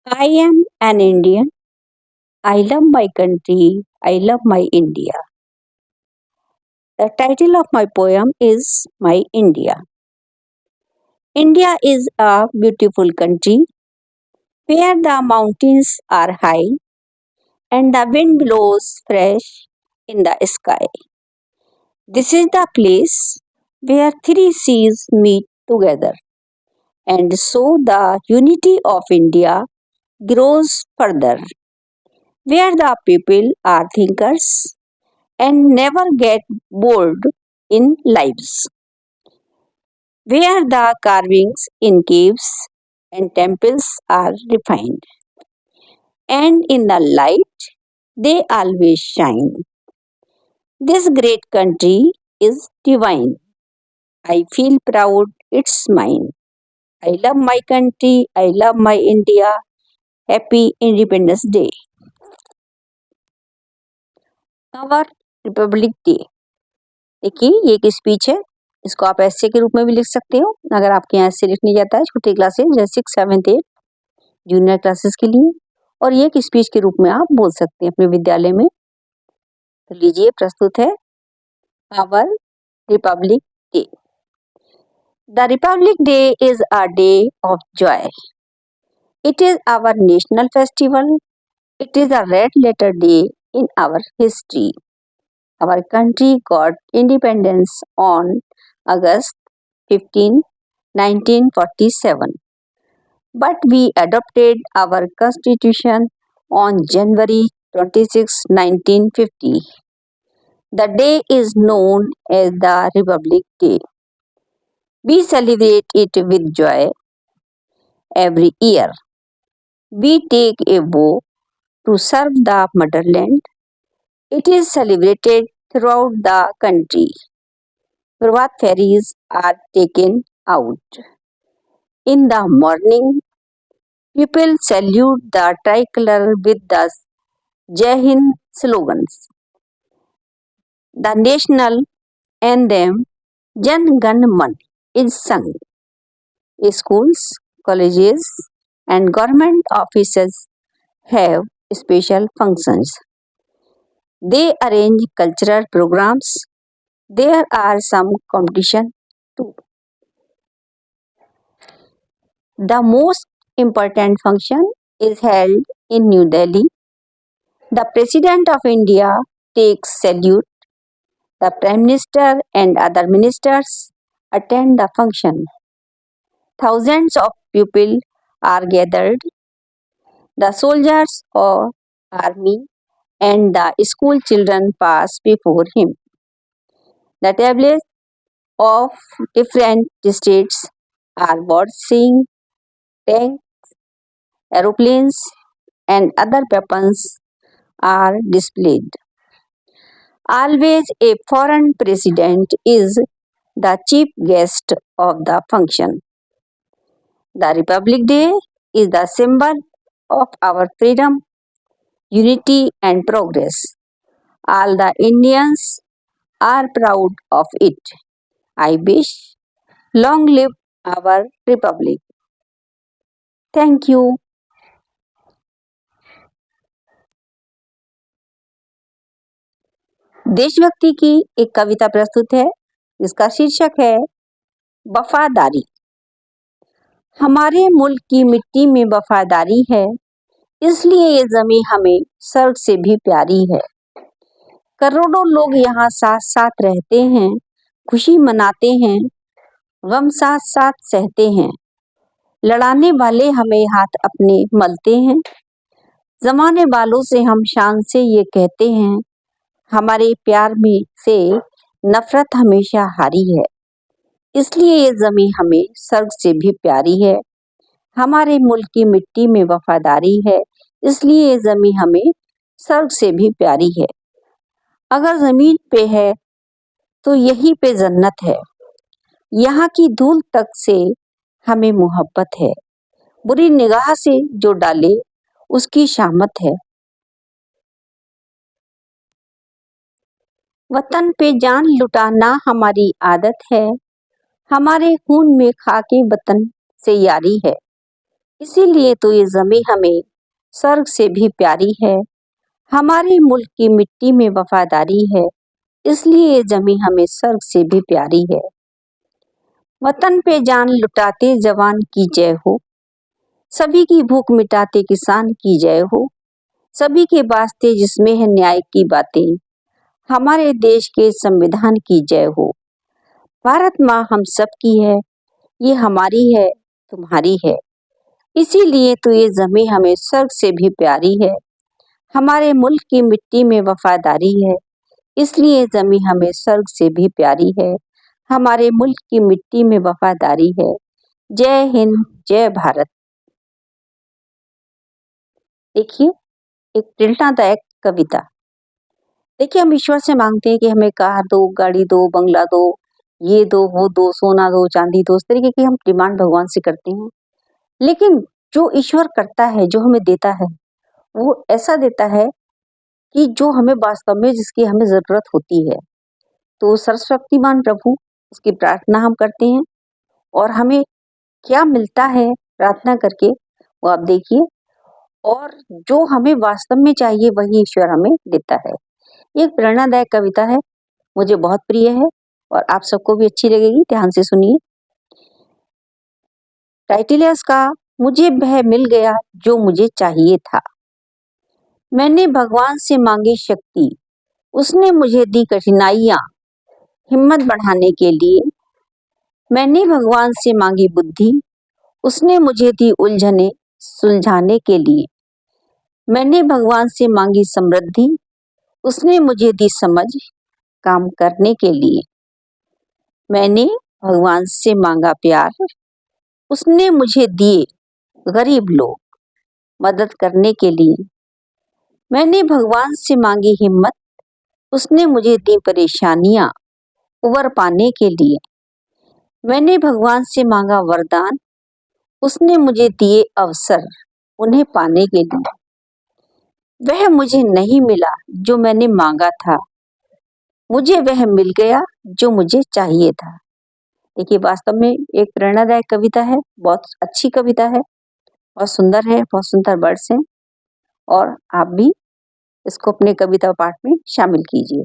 I am an Indian. I love my country. I love my India. The title of my poem is My India. India is a beautiful country where the mountains are high and the wind blows fresh in the sky. This is the place where three seas meet together, and so the unity of India grows further, where the people are thinkers and never get bored in lives, where the carvings in caves and temples are refined, and in the light they always shine. This great country is divine. I feel proud it's mine. I love my country. I love my India. Happy Independence Day. Our Republic Day. देखिए ये एक speech है। इसको आप ऐसे के रूप में भी लिख सकते हो अगर आपके यहाँ ऐसे लिख नहीं जाता है छोटी क्लासेस जैसे 6, 7, 8 जूनियर क्लासेस के लिए, और ये एक स्पीच के रूप में आप बोल सकते हैं अपने विद्यालय में। तो लीजिए प्रस्तुत है our republic day. The republic day is a day of joy. It is our national festival. It is a red letter day in our history. Our country got independence on August 15, 1947. But we adopted our constitution on January 26, 1950. The day is known as the Republic Day. We celebrate it with joy every year. We take a vow to serve the motherland. It is celebrated throughout the country. Prabhat ferries are taken out. In the morning, people salute the tricolor with the Jai Hind slogans. The national anthem Jan Gan Man is sung. Schools, colleges, and government offices have special functions. They arrange cultural programs. There are some competition too. The most important function is held in New Delhi. The President of India takes salute. The Prime Minister and other ministers attend the function. Thousands of people are gathered. The soldiers or army and the school children pass before him. The tablets of different states are seeing tanks, aeroplanes, and other weapons are displayed. Always a foreign president is the chief guest of the function. The Republic Day is the symbol of our freedom, unity, and progress. All the Indians are proud of it. I wish long live our Republic. Thank you. देशभक्ति की एक कविता प्रस्तुत है जिसका शीर्षक है वफादारी। हमारे मुल्क की मिट्टी में वफादारी है, इसलिए ये जमीन हमें स्वर्ग से भी प्यारी है। करोड़ों लोग यहाँ साथ साथ रहते हैं, खुशी मनाते हैं, गम साथ साथ सहते हैं। लड़ाने वाले हमें हाथ अपने मलते हैं, जमाने वालों से हम शान से ये कहते हैं, हमारे प्यार में से नफरत हमेशा हारी है, इसलिए ये जमीन हमें स्वर्ग से भी प्यारी है। हमारे मुल्क की मिट्टी में वफादारी है, इसलिए ये जमीन हमें स्वर्ग से भी प्यारी है। अगर जमीन पे है तो यहीं पे जन्नत है, यहाँ की धूल तक से हमें मोहब्बत है, बुरी निगाह से जो डाले उसकी शामत है। वतन पे जान लुटाना हमारी आदत है, हमारे खून में खाके वतन से यारी है। इसीलिए तो ये ज़मीं हमें स्वर्ग से भी प्यारी है। हमारे मुल्क की मिट्टी में वफादारी है, इसलिए ये ज़मीं हमें स्वर्ग से भी प्यारी है। वतन पे जान लुटाते जवान की जय हो, सभी की भूख मिटाते किसान की जय हो, सभी के वास्ते जिसमें है न्याय की बातें, हमारे देश के संविधान की जय हो। भारत माँ हम सब की है, ये हमारी है, तुम्हारी है। इसीलिए तो ये ज़मीं हमें स्वर्ग से भी प्यारी है। हमारे मुल्क की मिट्टी में वफादारी है, इसलिए ज़मीं हमें स्वर्ग से भी प्यारी है। हमारे मुल्क की मिट्टी में वफादारी है। जय हिंद, जय भारत। देखिए, एक प्रेरणादायक कविता। देखिए, हम ईश्वर से मांगते हैं कि हमें कार दो, गाड़ी दो, बंगला दो, ये दो, वो दो, सोना दो, चांदी दो, इस तरीके की हम डिमांड भगवान से करते हैं। लेकिन जो ईश्वर करता है, जो हमें देता है, वो ऐसा देता है कि जो हमें वास्तव में जिसकी हमें ज़रूरत होती है। तो सर्वशक्तिमान प्रभु, उसकी प्रार्थना हम करते हैं और हमें क्या मिलता है प्रार्थना करके, वो आप देखिए। और जो हमें वास्तव में चाहिए वही ईश्वर हमें देता है। ये एक प्रेरणादायक कविता है, मुझे बहुत प्रिय है और आप सबको भी अच्छी लगेगी। ध्यान से सुनिए। टाइटल है इसका, मुझे वह मिल गया जो मुझे चाहिए था। मैंने भगवान से मांगी शक्ति, उसने मुझे दी कठिनाइयाँ हिम्मत बढ़ाने के लिए। मैंने भगवान से मांगी बुद्धि, उसने मुझे दी उलझने सुलझाने के लिए। मैंने भगवान से मांगी समृद्धि, उसने मुझे दी समझ काम करने के लिए। मैंने भगवान से मांगा प्यार, उसने मुझे दिए गरीब लोग मदद करने के लिए। मैंने भगवान से मांगी हिम्मत, उसने मुझे दी परेशानियां उबर पाने के लिए। मैंने भगवान से मांगा वरदान, उसने मुझे दिए अवसर उन्हें पाने के लिए। वह मुझे नहीं मिला जो मैंने मांगा था, मुझे वह मिल गया जो मुझे चाहिए था। देखिए, वास्तव में एक प्रेरणादायक कविता है, बहुत अच्छी कविता है, बहुत सुंदर है, बहुत सुंदर वर्ड्स हैं और आप भी इसको अपने कविता पाठ में शामिल कीजिए।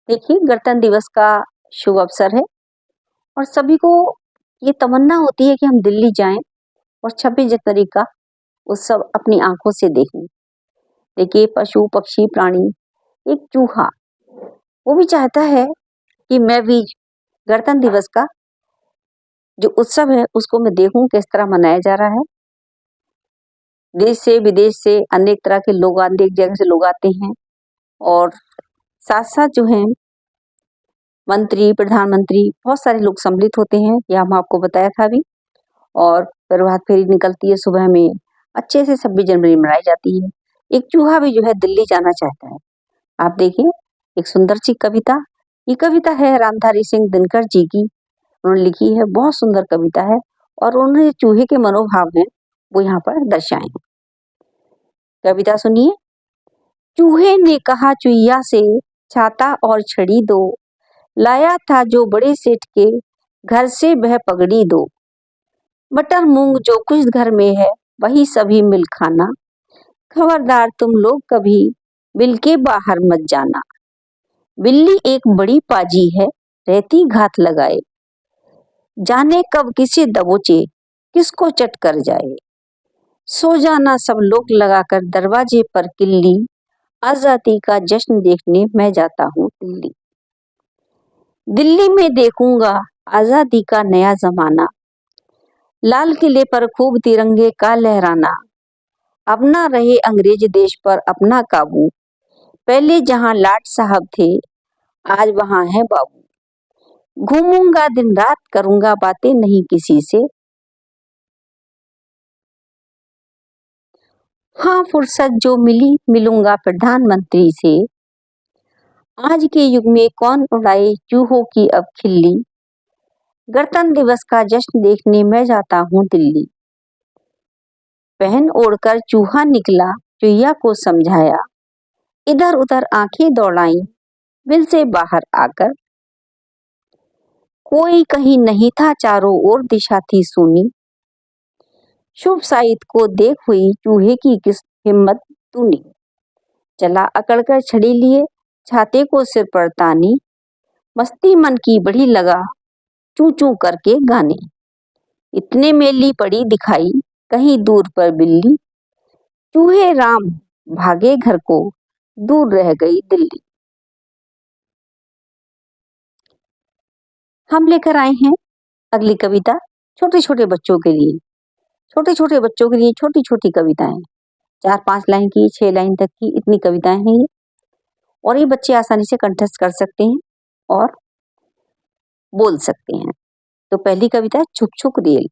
देखिए, गणतंत्र दिवस का शुभ अवसर है और सभी को ये तमन्ना होती है कि हम दिल्ली जाएं और 26 जनवरी का उत्सव अपनी आंखों से देखें। देखिए, पशु पक्षी प्राणी, एक चूहा, वो भी चाहता है कि मैं भी गणतंत्र दिवस का जो उत्सव है उसको मैं देखूं किस तरह मनाया जा रहा है। देश से विदेश से अनेक तरह के लोग, अनेक जगह से लोग आते हैं और साथ साथ जो है मंत्री, प्रधानमंत्री, बहुत सारे लोग सम्मिलित होते हैं, यह हम आपको बताया था अभी। और प्रभात फेरी निकलती है सुबह में, अच्छे से 26 जनवरी मनाई जाती है। एक चूहा भी जो है दिल्ली जाना चाहता है। आप देखिए, एक सुंदर सी कविता। ये कविता है रामधारी सिंह दिनकर जी की, उन्होंने लिखी है, बहुत सुंदर कविता है और उन्होंने चूहे के मनोभाव हैं वो यहाँ पर दर्शाए हैं। कविता सुनिए। चूहे ने कहा चुईया से, छाता और छड़ी दो, लाया था जो बड़े सेठ के घर से वह पगड़ी दो। मटर मूंग जो कुछ घर में है वही सभी मिल खाना, खबरदार तुम लोग कभी बिल के बाहर मत जाना। बिल्ली एक बड़ी पाजी है, रहती घात लगाए, जाने कब किसे दबोचे किसको चट कर जाए। सो जाना सब लोग लगाकर दरवाजे पर किल्ली, आजादी का जश्न देखने मैं जाता हूँ दिल्ली। दिल्ली में देखूंगा आजादी का नया जमाना, लाल किले पर खूब तिरंगे का लहराना। अब ना रहे अंग्रेज देश पर अपना काबू, पहले जहां लाट साहब थे आज वहां है बाबू। घूमूंगा दिन रात करूंगा बातें नहीं किसी से, हाँ फुर्सत जो मिली मिलूंगा प्रधानमंत्री से। आज के युग में कौन उड़ाए चूहों की अब खिल्ली, गणतंत्र दिवस का जश्न देखने मैं जाता हूँ दिल्ली। पहन ओढ़कर चूहा निकला, चुईया को समझाया, इधर उधर आंखें दौड़ाई बिल से बाहर आकर। कोई कहीं नहीं था, चारों ओर दिशा थी सूनी। शुभ साइद को देख हुई चूहे की किस हिम्मत तूनी। चला अकड़कर छड़ी लिए, छाते को सिर पर तानी। मस्ती मन की बड़ी लगा, चू चू करके गाने। इतने में ली पड़ी दिखाई, कहीं दूर पर बिल्ली। चूहे राम भागे घर को, दूर रह गई दिल्ली। हम लेकर आए हैं अगली कविता छोटे छोटे बच्चों के लिए। छोटे छोटे बच्चों के लिए छोटी छोटी कविताएं, 4-5 लाइन की, 6 लाइन तक की, इतनी कविताएं हैं ये। और ये बच्चे आसानी से कंठस्थ कर सकते हैं और बोल सकते हैं। तो पहली कविता है छुक छुक रेल।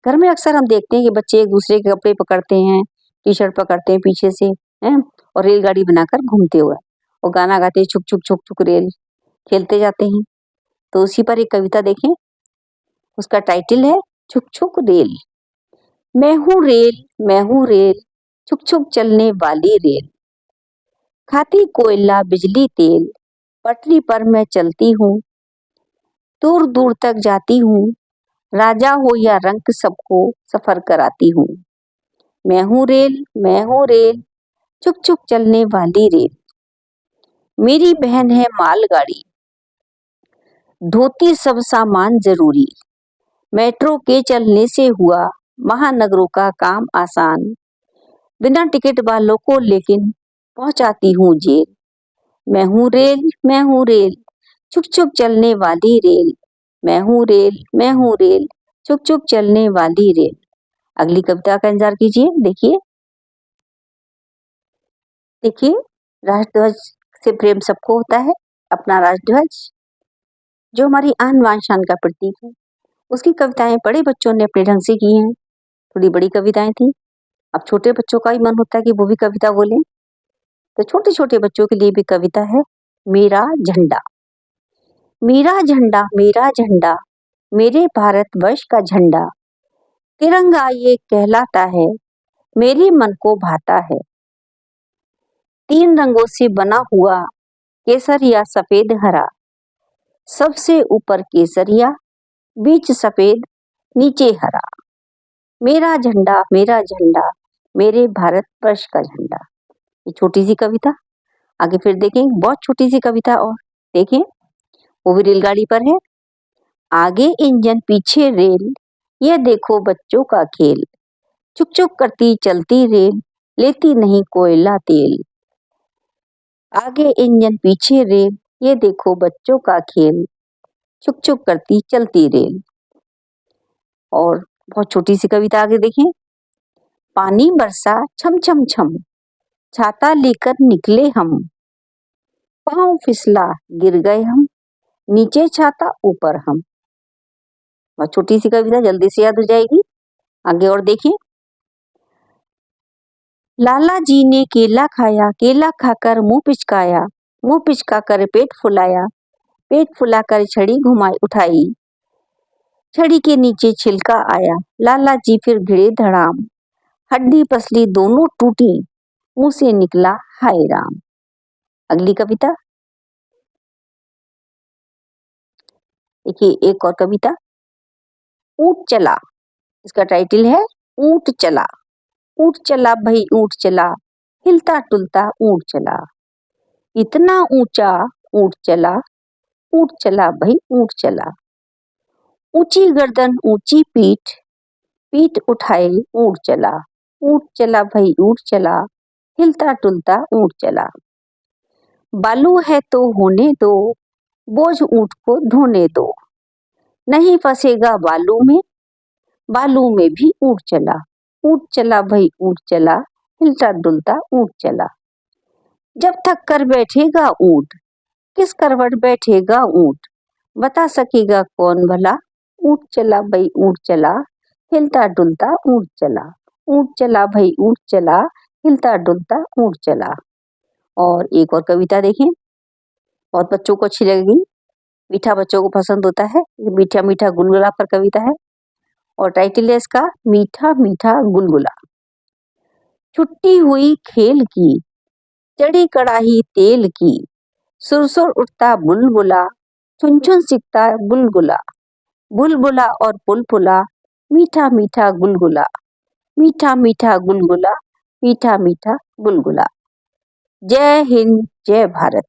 घर में अक्सर हम देखते हैं कि बच्चे एक दूसरे के कपड़े पकड़ते हैं, टी शर्ट पकड़ते हैं पीछे से, हैं, और रेलगाड़ी बनाकर घूमते हुए और गाना गाते हैं, छुक छुक छुक छुक रेल, खेलते जाते हैं। तो उसी पर एक कविता देखें, उसका टाइटल है छुक छुक रेल। मैं हूँ रेल, छुक छुक चलने वाली रेल। खाती कोयला बिजली तेल, पटरी पर मैं चलती हूँ। दूर दूर तक जाती हूँ, राजा हो या रंक सबको सफर कराती हूँ। मैं हूँ रेल, चुक चुक चलने वाली रेल। मेरी बहन है मालगाड़ी, ढोती सब सामान जरूरी। मेट्रो के चलने से हुआ महानगरों का काम आसान। बिना टिकट वालों को लेकिन पहुंचाती हूँ जेल। मैं हूँ रेल, चुक चुक चलने वाली रेल। मैं हूँ रेल, चुक चुक चलने वाली रेल। अगली कविता का इंतजार कीजिए। देखिए, राष्ट्रध्वज से प्रेम सबको होता है। अपना राष्ट्रध्वज जो हमारी आन बान शान का प्रतीक है, उसकी कविताएं बड़े बच्चों ने अपने ढंग से की हैं। थोड़ी बड़ी कविताएं थी। अब छोटे बच्चों का ही मन होता है कि वो भी कविता बोलें, तो छोटे छोटे बच्चों के लिए भी कविता है मेरा झंडा। मेरा झंडा, मेरे भारतवर्ष का झंडा। तिरंगा ये कहलाता है, मेरे मन को भाता है। 3 रंगों से बना हुआ, केसरिया सफेद हरा। सबसे ऊपर केसरिया, बीच सफेद, नीचे हरा। मेरा झंडा, मेरे भारतवर्ष का झंडा। ये छोटी सी कविता। आगे फिर देखें, बहुत छोटी सी कविता और देखें, वो भी रेलगाड़ी पर है। आगे इंजन पीछे रेल, ये देखो बच्चों का खेल। चुक चुक करती चलती रेल, लेती नहीं कोयला तेल। आगे इंजन पीछे रेल, ये देखो बच्चों का खेल। चुक चुक करती चलती रेल। और बहुत छोटी सी कविता आगे देखें। पानी बरसा छम छम छम, छाता लेकर निकले हम। पाँव फिसला गिर गए हम, नीचे छाता ऊपर हम। बहुत छोटी सी कविता, जल्दी से याद हो जाएगी। आगे और देखें। लाला जी ने केला खाया, केला खाकर मुंह पिचकाया। मुंह पिचकाकर पेट फुलाया, पेट फुलाकर छड़ी घुमाई उठाई। छड़ी के नीचे छिलका आया, लाला जी फिर भिड़े धड़ाम। हड्डी पसली दोनों टूटी, मुंह से निकला हाय राम। अगली कविता देखिए, एक और कविता ऊंट चला। इसका टाइटल है ऊंट चला। ऊंट चला भाई ऊंट चला, हिलता टुलता ऊंट चला। इतना ऊंचा ऊंट चला भाई ऊंट चला। ऊंची गर्दन ऊंची पीठ, पीठ उठाए ऊंट चला भाई ऊंट चला, हिलता टुलता ऊंट चला। बालू है तो होने दो, बोझ ऊंट को ढोने दो। नहीं फंसेगा बालू में भी ऊंट चला भाई ऊंट चला, हिलता डुलता ऊंट चला। जब थक कर बैठेगा ऊंट, किस करवट बैठेगा ऊंट, बता सकेगा कौन भला। ऊंट चला भाई ऊंट चला, हिलता डुलता ऊंट चला भाई ऊंट चला, हिलता डुलता ऊंट चला। और एक और कविता देखें, बहुत बच्चों को अच्छी लगेगी। मीठा बच्चों को पसंद होता है। मीठा मीठा गुलगुला पर कविता है और टाइटल है इसका मीठा मीठा गुलगुला। छुट्टी हुई खेल की, चढ़ी कड़ाही तेल की। सुरसुर उठता बुलबुला, चुन चुन सिकता बुलबुला। बुलबुला और बुलबुला, मीठा मीठा गुलगुला, मीठा मीठा गुलगुला, मीठा मीठा गुलगुला। जय हिंद, जय भारत।